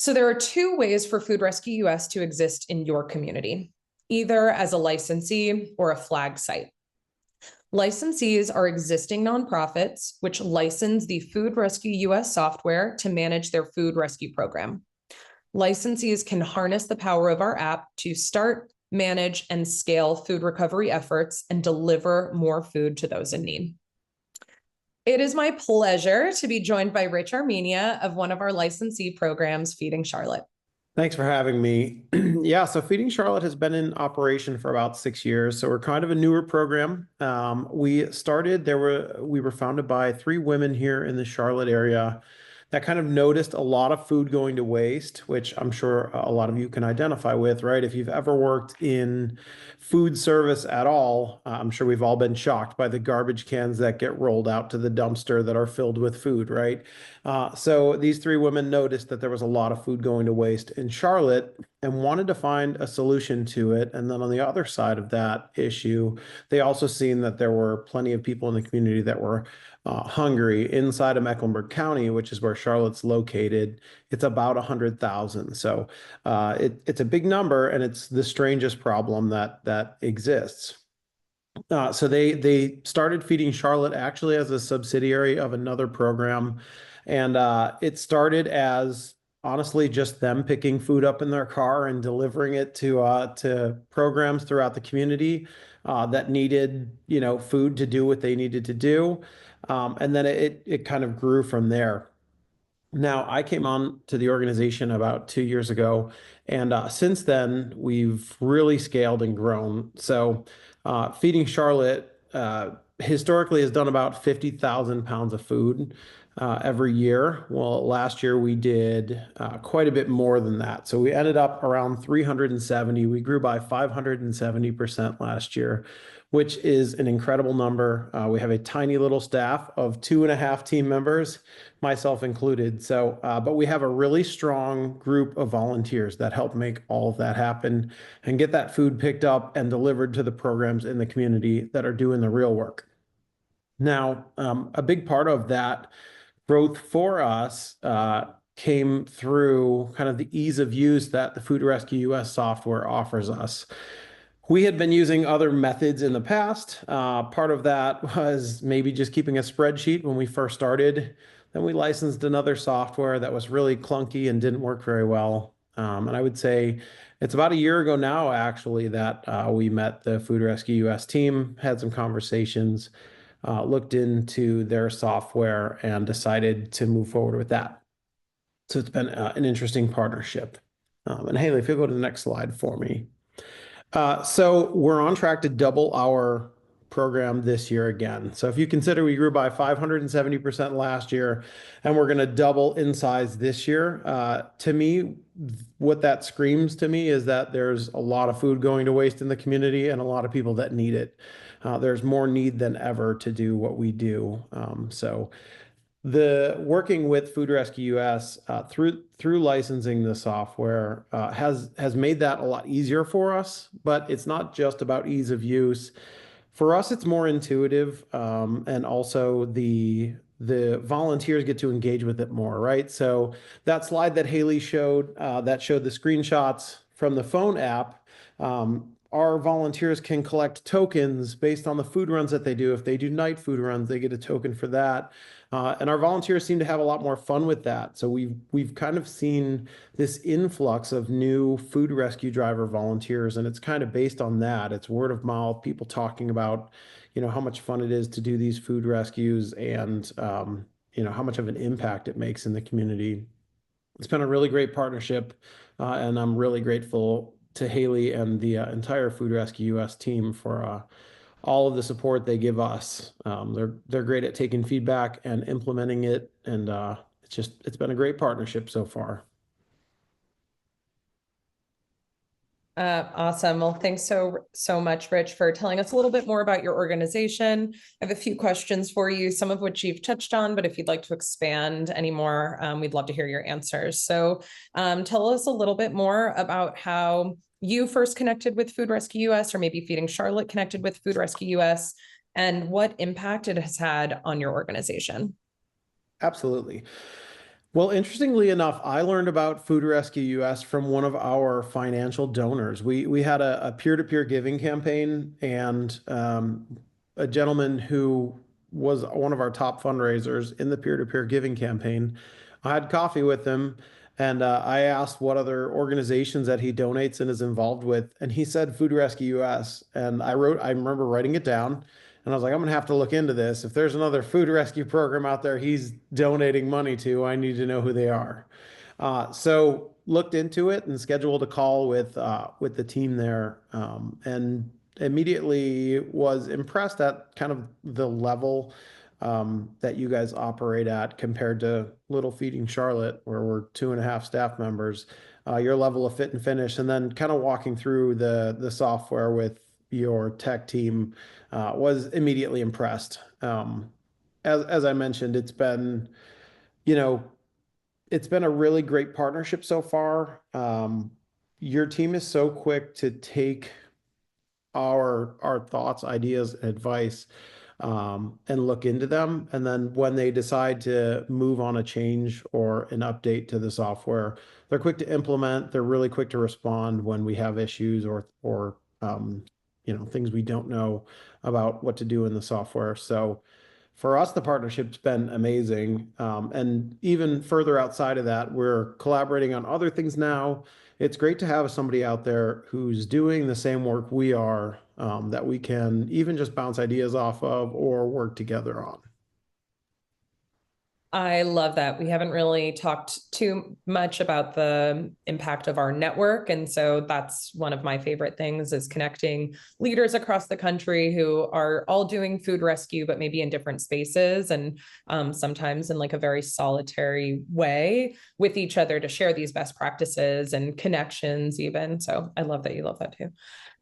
So there are two ways for Food Rescue US to exist in your community, either as a licensee or a flag site. Licensees are existing nonprofits which license the Food Rescue US software to manage their food rescue program. Licensees can harness the power of our app to start, manage, and scale food recovery efforts and deliver more food to those in need. It is my pleasure to be joined by Rich Armenia of one of our licensee programs, Feeding Charlotte. Thanks for having me. Yeah, so Feeding Charlotte has been in operation for about 6 years, so we're kind of a newer program. We were founded by three women here in the Charlotte area that kind of noticed a lot of food going to waste, which I'm sure a lot of you can identify with, right? If you've ever worked in food service at all, I'm sure we've all been shocked by the garbage cans that get rolled out to the dumpster that are filled with food, right? So these three women noticed that there was a lot of food going to waste in Charlotte and wanted to find a solution to it. And then on the other side of that issue, they also seen that there were plenty of people in the community that were hungry inside of Mecklenburg County, which is where Charlotte's located. It's about 100,000. So it's a big number, and it's the strangest problem that exists. So they started Feeding Charlotte actually as a subsidiary of another program. And it started as honestly just them picking food up in their car and delivering it to programs throughout the community that needed, food to do what they needed to do. And then it kind of grew from there. Now, I came on to the organization about 2 years ago, and since then, we've really scaled and grown. So, Feeding Charlotte historically has done about 50,000 pounds of food every year. Well, last year we did quite a bit more than that. So, we ended up around 370. We grew by 570% last year, which is an incredible number. We have a tiny little staff of 2.5 team members, myself included. So, but we have a really strong group of volunteers that help make all of that happen and get that food picked up and delivered to the programs in the community that are doing the real work. Now, a big part of that growth for us came through kind of the ease of use that the Food Rescue US software offers us. We had been using other methods in the past. Part of that was maybe just keeping a spreadsheet when we first started. Then we licensed another software that was really clunky and didn't work very well. And I would say it's about a year ago now, actually, that we met the Food Rescue US team, had some conversations, looked into their software, and decided to move forward with that. So it's been an interesting partnership. And Haley, if you'll go to the next slide for me. So we're on track to double our program this year again. So if you consider we grew by 570% last year, and we're going to double in size this year, to me, what that screams to me is that there's a lot of food going to waste in the community and a lot of people that need it. There's more need than ever to do what we do. So the working with Food Rescue US through licensing the software has made that a lot easier for us, but it's not just about ease of use. For us, it's more intuitive, and also the volunteers get to engage with it more, right? So that slide that Haley showed, that showed the screenshots from the phone app. Our volunteers can collect tokens based on the food runs that they do. If they do night food runs, they get a token for that. And our volunteers seem to have a lot more fun with that. So we've kind of seen this influx of new food rescue driver volunteers, and it's kind of based on that. It's word of mouth, people talking about, how much fun it is to do these food rescues, and how much of an impact it makes in the community. It's been a really great partnership, and I'm really grateful to Haley and the entire Food Rescue US team for all of the support they give us. They're great at taking feedback and implementing it, and it's been a great partnership so far. Awesome. Well, thanks so much, Rich, for telling us a little bit more about your organization. I have a few questions for you, some of which you've touched on, but if you'd like to expand any more, we'd love to hear your answers. So tell us a little bit more about how you first connected with Food Rescue US, or maybe Feeding Charlotte connected with Food Rescue US, and what impact it has had on your organization. Absolutely. Well, interestingly enough, I learned about Food Rescue US from one of our financial donors. We had a peer-to-peer giving campaign, and a gentleman who was one of our top fundraisers in the peer-to-peer giving campaign. I had coffee with him, and I asked what other organizations that he donates and is involved with, and he said Food Rescue US. And I remember writing it down. And I was like, I'm gonna have to look into this. If there's another food rescue program out there he's donating money to, I need to know who they are. So looked into it and scheduled a call with the team there, and immediately was impressed at kind of the level that you guys operate at compared to Little Feeding Charlotte, where we're 2.5 staff members. Your level of fit and finish, and then kind of walking through the software with your tech team, was immediately impressed. As I mentioned, you know, it's been a really great partnership so far. Your team is so quick to take our thoughts, ideas, and advice, and look into them. And then when they decide to move on a change or an update to the software, they're quick to implement. They're really quick to respond when we have issues or things we don't know about what to do in the software. So for us, the partnership's been amazing. And even further outside of that, we're collaborating on other things now. It's great to have somebody out there who's doing the same work we are, that we can even just bounce ideas off of or work together on. I love that. We haven't really talked too much about the impact of our network. And so that's one of my favorite things is connecting leaders across the country who are all doing food rescue, but maybe in different spaces and sometimes in like a very solitary way with each other to share these best practices and connections even. So I love that you love that too.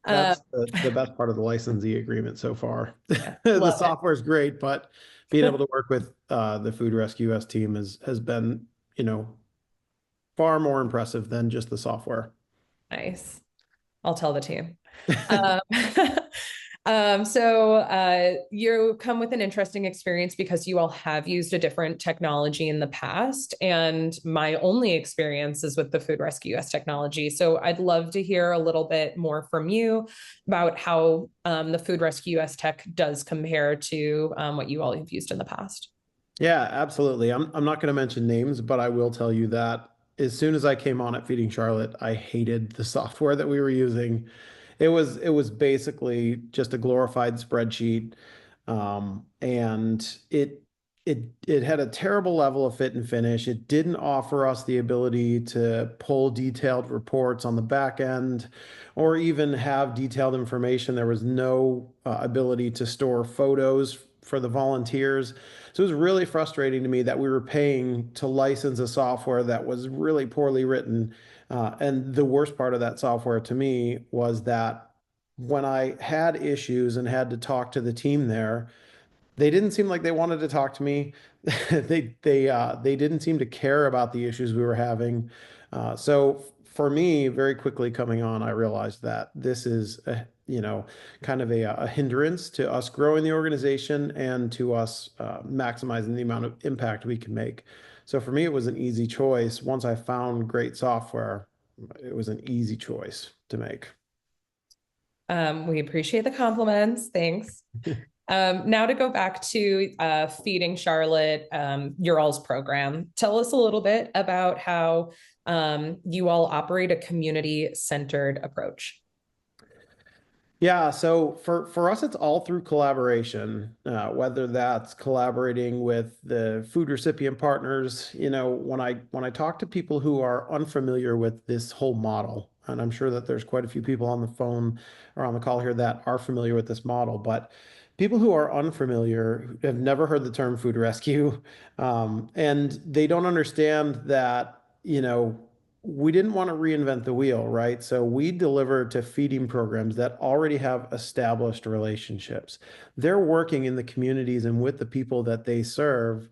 Uh, That's the best part of the licensee agreement so far. yeah, The love it. software is great, but being able to work with the Food Rescue US team has been, far more impressive than just the software. Nice. I'll tell the team. Um, so you come with an interesting experience because you all have used a different technology in the past, and my only experience is with the Food Rescue US technology. So I'd love to hear a little bit more from you about how the Food Rescue US tech does compare to what you all have used in the past. Yeah, absolutely. I'm not going to mention names, but I will tell you that as soon as I came on at Feeding Charlotte, I hated the software that we were using. It was basically just a glorified spreadsheet, and it had a terrible level of fit and finish. It didn't offer us the ability to pull detailed reports on the back end, or even have detailed information. There was no ability to store photos for the volunteers. So it was really frustrating to me that we were paying to license a software that was really poorly written. And the worst part of that software to me was that when I had issues and had to talk to the team there, they didn't seem like they wanted to talk to me. They didn't seem to care about the issues we were having. So for me, very quickly coming on, I realized that this is kind of a hindrance to us growing the organization and to us maximizing the amount of impact we can make. So for me, it was an easy choice. Once I found great software, it was an easy choice to make. We appreciate the compliments. Thanks. Now to go back to Feeding Charlotte, your all's program. Tell us a little bit about how you all operate a community-centered approach. Yeah, so for us, it's all through collaboration, whether that's collaborating with the food recipient partners. When I talk to people who are unfamiliar with this whole model, and I'm sure that there's quite a few people on the phone or on the call here that are familiar with this model, but people who are unfamiliar, who have never heard the term food rescue, and they don't understand that, we didn't want to reinvent the wheel, right? So we deliver to feeding programs that already have established relationships. They're working in the communities and with the people that they serve.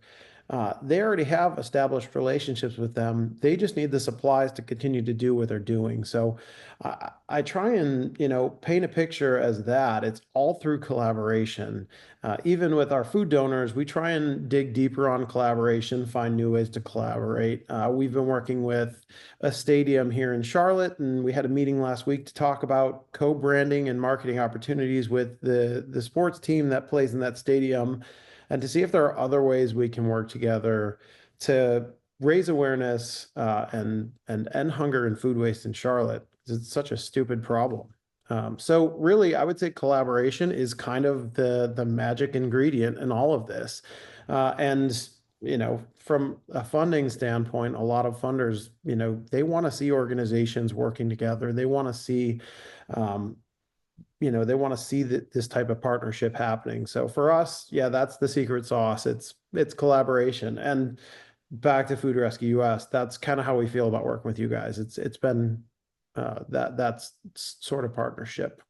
They already have established relationships with them. They just need the supplies to continue to do what they're doing. So I try and, paint a picture as that. It's all through collaboration. Even with our food donors, we try and dig deeper on collaboration, find new ways to collaborate. We've been working with a stadium here in Charlotte, and we had a meeting last week to talk about co-branding and marketing opportunities with the sports team that plays in that stadium, and to see if there are other ways we can work together to raise awareness and end hunger and food waste in Charlotte. It's such a stupid problem. So really, I would say collaboration is kind of the magic ingredient in all of this. And from a funding standpoint, a lot of funders, they want to see organizations working together. They want to see um, this type of partnership happening. So for us, yeah, that's the secret sauce. It's collaboration. And back to Food Rescue US, that's kind of how we feel about working with you guys. It's been that's sort of partnership.